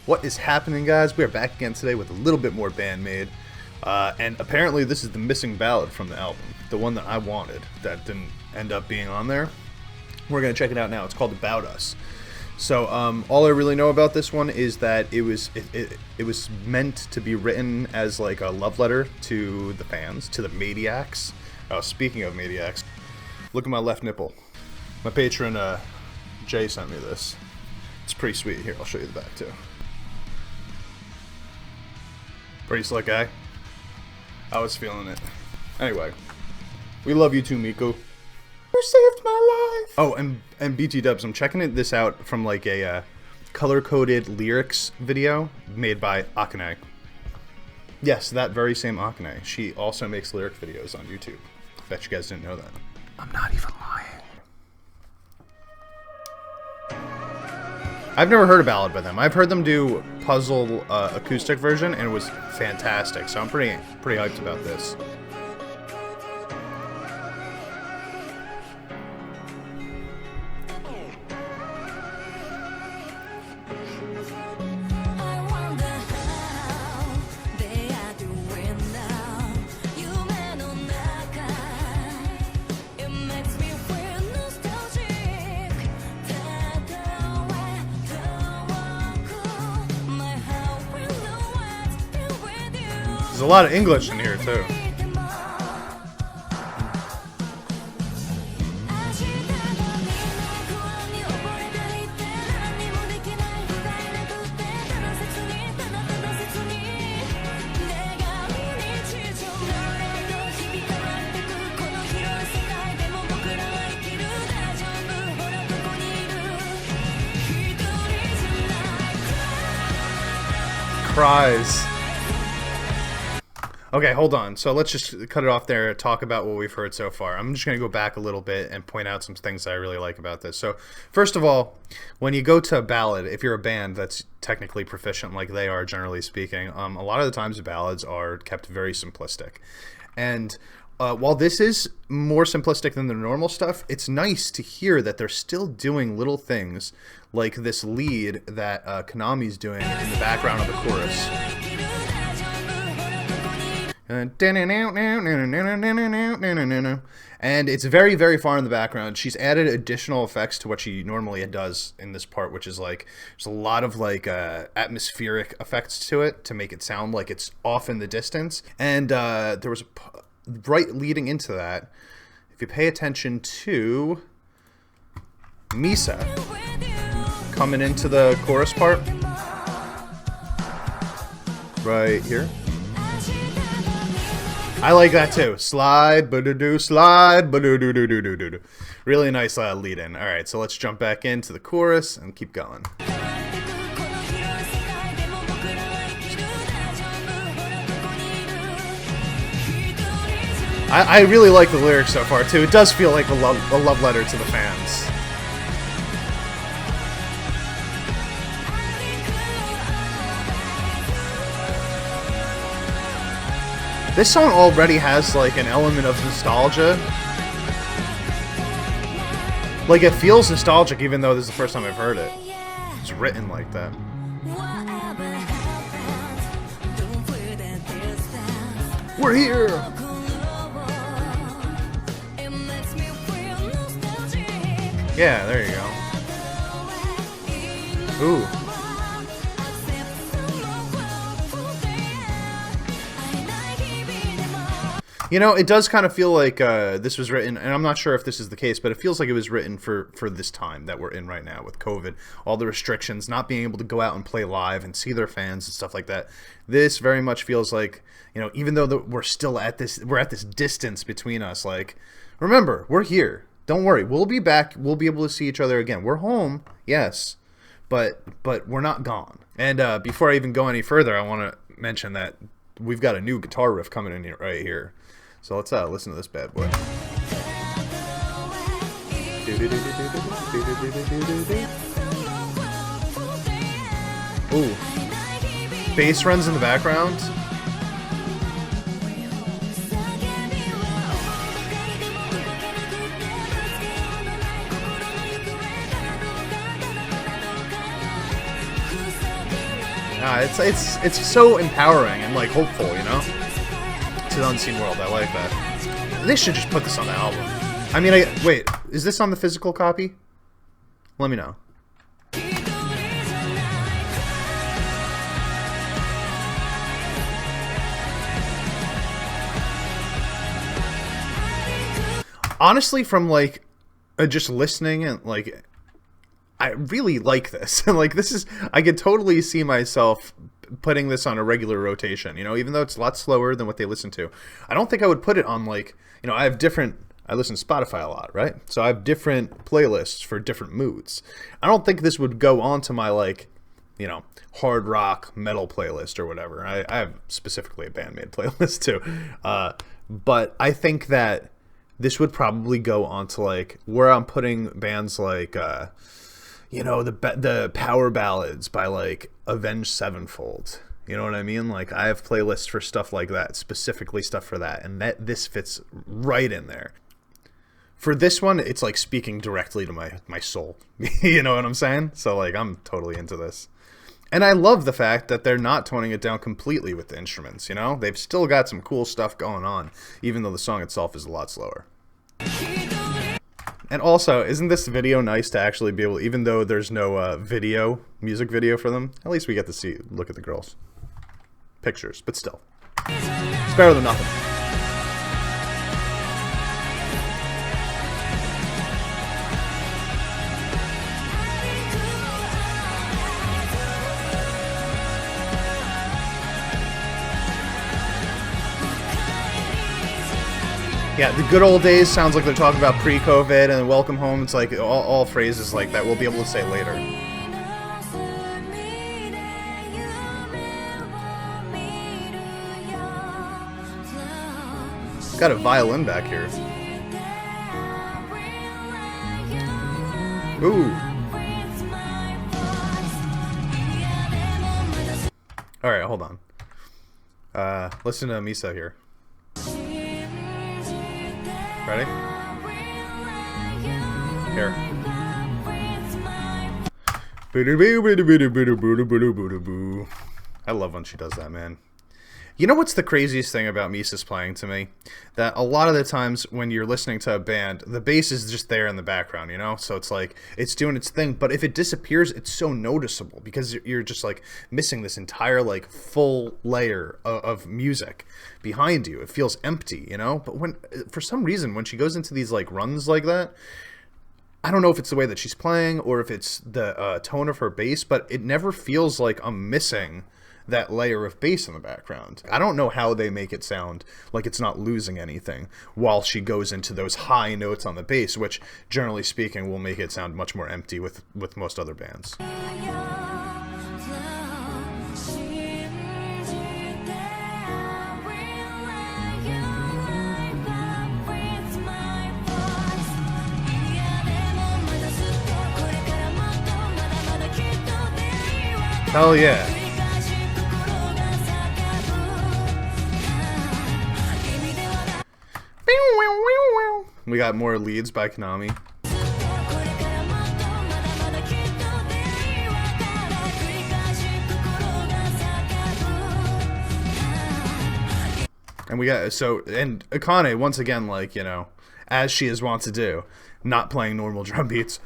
What is happening, guys? We are back again today with a little bit more Band-Maid. And apparently this is the missing ballad from the album. The one that I wanted that didn't end up being on there. We're going to check it out now. It's called About Us. So all I really know about this one is that it was meant to be written as like a love letter to the fans, to the Maniacs. Speaking of Maniacs, look at my left nipple. My patron Jay sent me this. It's pretty sweet. Here, I'll show you the back too. Pretty slick guy. I was feeling it. Anyway, we love you too, Miku. You saved my life. Oh, and BT Dubs, I'm checking this out from like a color-coded lyrics video made by Akane. Yes, that very same Akane. She also makes lyric videos on YouTube. Bet you guys didn't know that. I'm not even lying. I've never heard a ballad by them. I've heard them do puzzle acoustic version, and it was fantastic. So I'm pretty hyped about this. There's a lot of English in here too. Cries. Okay, hold on. So let's just cut it off there and talk about what we've heard so far. I'm just going to go back a little bit and point out some things that I really like about this. So, first of all, when you go to a ballad, if you're a band that's technically proficient like they are, generally speaking, a lot of the times ballads are kept very simplistic. And while this is more simplistic than the normal stuff, it's nice to hear that they're still doing little things like this lead that Konami's doing in the background of the chorus. And it's very, very far in the background. She's added additional effects to what she normally does in this part, which is like there's a lot of like atmospheric effects to it to make it sound like it's off in the distance. And there was right leading into that, if you pay attention to Misa coming into the chorus part right here. I like that too. Slide, ba-do-do, slide, ba-do-do-do-do-do-do. Really nice lead in. Alright, so let's jump back into the chorus and keep going. I really like the lyrics so far too. It does feel like a love letter to the fans. This song already has like an element of nostalgia. Like it feels nostalgic even though this is the first time I've heard it. It's written like that. We're here! Yeah, there you go. Ooh. You know, it does kind of feel like this was written, and I'm not sure if this is the case, but it feels like it was written for this time that we're in right now with COVID, all the restrictions, not being able to go out and play live and see their fans and stuff like that. This very much feels like, you know, even though we're still at this distance between us, like, remember, we're here. Don't worry, we'll be back. We'll be able to see each other again. We're home, yes, but we're not gone. And before I even go any further, I want to mention that we've got a new guitar riff coming in here, right here. So let's listen to this bad boy. Ooh. Bass runs in the background. It's so empowering and like hopeful, you know. To the unseen world, I like that. They should just put this on the album. I mean, wait, is this on the physical copy? Let me know. Honestly, from like just listening and like, I really like this. Like, this is, I could totally see myself putting this on a regular rotation, you know, even though it's a lot slower than what they listen to. I don't think I would put it on like, you know, I listen to Spotify a lot, right? So I have different playlists for different moods. I don't think this would go onto my like, you know, hard rock metal playlist or whatever. I have specifically a Band-Maid playlist too. But I think that this would probably go onto like where I'm putting bands like, you know, the power ballads by like Avenged Sevenfold. You know what I mean? Like, I have playlists for stuff like that, specifically stuff for that, and this fits right in there. For this one, it's like speaking directly to my soul. You know what I'm saying? So like, I'm totally into this. And I love the fact that they're not toning it down completely with the instruments, you know? They've still got some cool stuff going on, even though the song itself is a lot slower. And also, isn't this video nice to actually be able, even though there's no music video for them, at least we get to look at the girls' pictures, but still. It's better than nothing. Yeah, the good old days sounds like they're talking about pre-COVID, and welcome home, it's like all phrases like that we'll be able to say later. Got a violin back here. Ooh. Alright, hold on. Listen to Misa here. Ready? Here. I love when she does that, man. You know what's the craziest thing about Misa's playing to me? That a lot of the times when you're listening to a band, the bass is just there in the background, you know? So it's like, it's doing its thing, but if it disappears, it's so noticeable because you're just like missing this entire like full layer of music behind you. It feels empty, you know? But for some reason, when she goes into these like runs like that, I don't know if it's the way that she's playing or if it's the tone of her bass, but it never feels like I'm missing that layer of bass in the background. I don't know how they make it sound like it's not losing anything while she goes into those high notes on the bass, which generally speaking will make it sound much more empty with most other bands. Hell yeah. We got more leads by Konami. And we got, and Akane, once again, like, you know, as she is wont to do, not playing normal drum beats.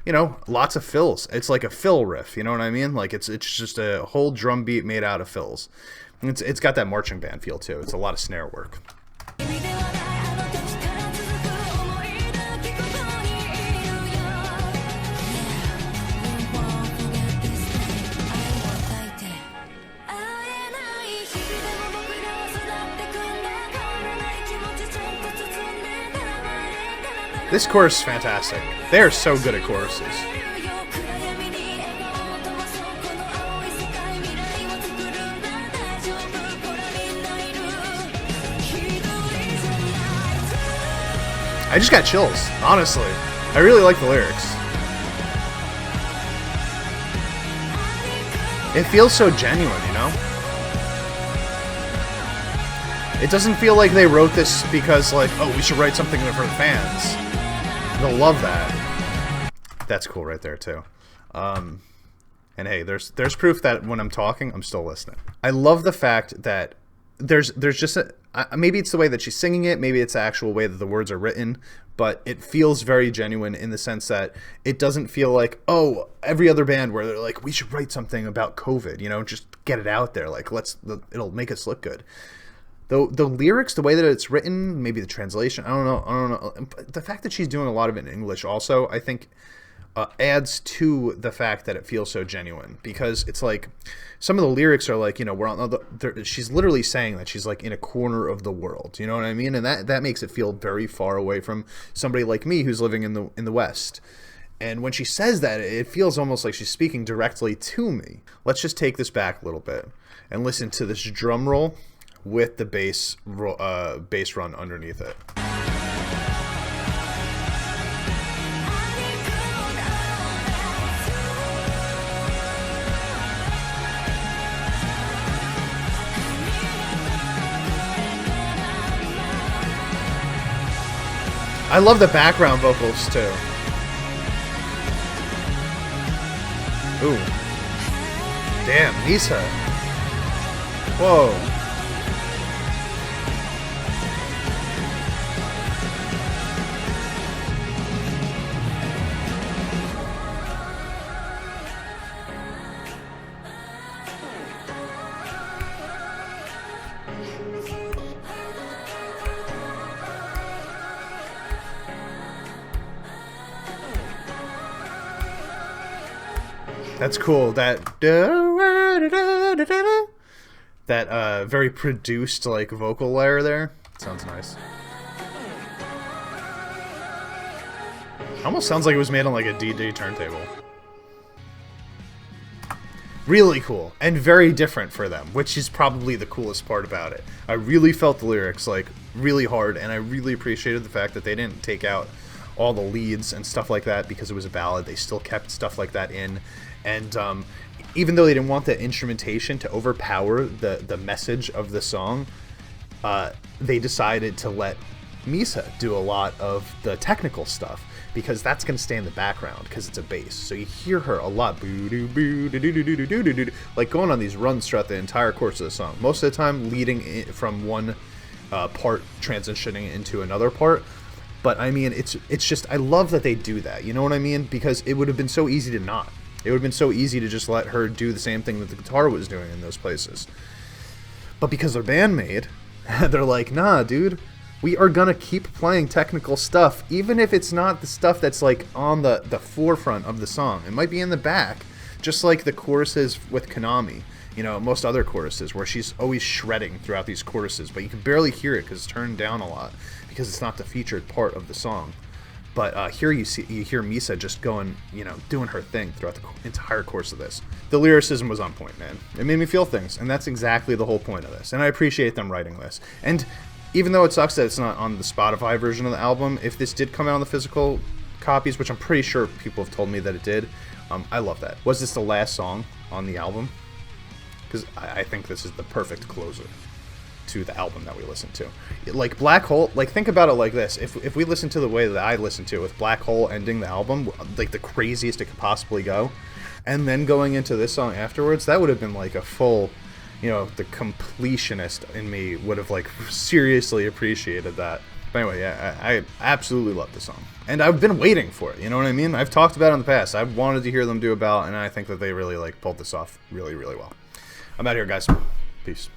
You know, lots of fills. It's like a fill riff, you know what I mean? Like, it's just a whole drum beat made out of fills. It's got that marching band feel too. It's a lot of snare work. This chorus is fantastic. They are so good at choruses. I just got chills, honestly. I really like the lyrics. It feels so genuine, you know? It doesn't feel like they wrote this because, like, oh, we should write something for the fans. They'll love that. That's cool right there, too. And hey, there's proof that when I'm talking, I'm still listening. I love the fact that there's just maybe it's the way that she's singing it, maybe it's the actual way that the words are written, but it feels very genuine in the sense that it doesn't feel like, oh, every other band where they're like, we should write something about COVID, just get it out there, like it'll make us look good. The lyrics, the way that it's written, maybe the translation, I don't know. The fact that she's doing a lot of it in English also, I think, adds to the fact that it feels so genuine, because it's like some of the lyrics are like, we're on she's literally saying that she's like in a corner of the world, you know what I mean? And that makes it feel very far away from somebody like me who's living in the West. And when she says that, it feels almost like she's speaking directly to me. Let's just take this back a little bit and listen to this drum roll with the bass run underneath it. I love the background vocals too. Ooh. Damn, Misa. Whoa. That's cool. That very produced like vocal layer there. Sounds nice. Almost sounds like it was made on like a DJ turntable. Really cool and very different for them, which is probably the coolest part about it. I really felt the lyrics like really hard, and I really appreciated the fact that they didn't take out all the leads and stuff like that because it was a ballad. They still kept stuff like that in. And even though they didn't want the instrumentation to overpower the message of the song, they decided to let Misa do a lot of the technical stuff, because that's going to stay in the background because it's a bass. So you hear her a lot, like going on these runs throughout the entire course of the song. Most of the time leading from one part, transitioning into another part. But I mean, it's just, I love that they do that. You know what I mean? Because it would have been so easy to not. It would have been so easy to just let her do the same thing that the guitar was doing in those places. But because they're Band-Maid, they're like, nah, dude, we are going to keep playing technical stuff, even if it's not the stuff that's like on the forefront of the song. It might be in the back, just like the choruses with Konami, most other choruses, where she's always shredding throughout these choruses, but you can barely hear it because it's turned down a lot, because it's not the featured part of the song. But here you hear Misa just going, doing her thing throughout the entire course of this. The lyricism was on point, man. It made me feel things, and that's exactly the whole point of this. And I appreciate them writing this. And even though it sucks that it's not on the Spotify version of the album, if this did come out on the physical copies, which I'm pretty sure people have told me that it did, I love that. Was this the last song on the album? Because I think this is the perfect closer to the album that we listened to. Like Black Hole, like think about it like this. If we listen to the way that I listened to it, with Black Hole ending the album, like the craziest it could possibly go, and then going into this song afterwards, that would have been like a full, the completionist in me would have like seriously appreciated that. But anyway, yeah, I absolutely love the song. And I've been waiting for it, you know what I mean? I've talked about it in the past. I've wanted to hear them do a ballad, and I think that they really like pulled this off really, really well. I'm out here, guys. Peace.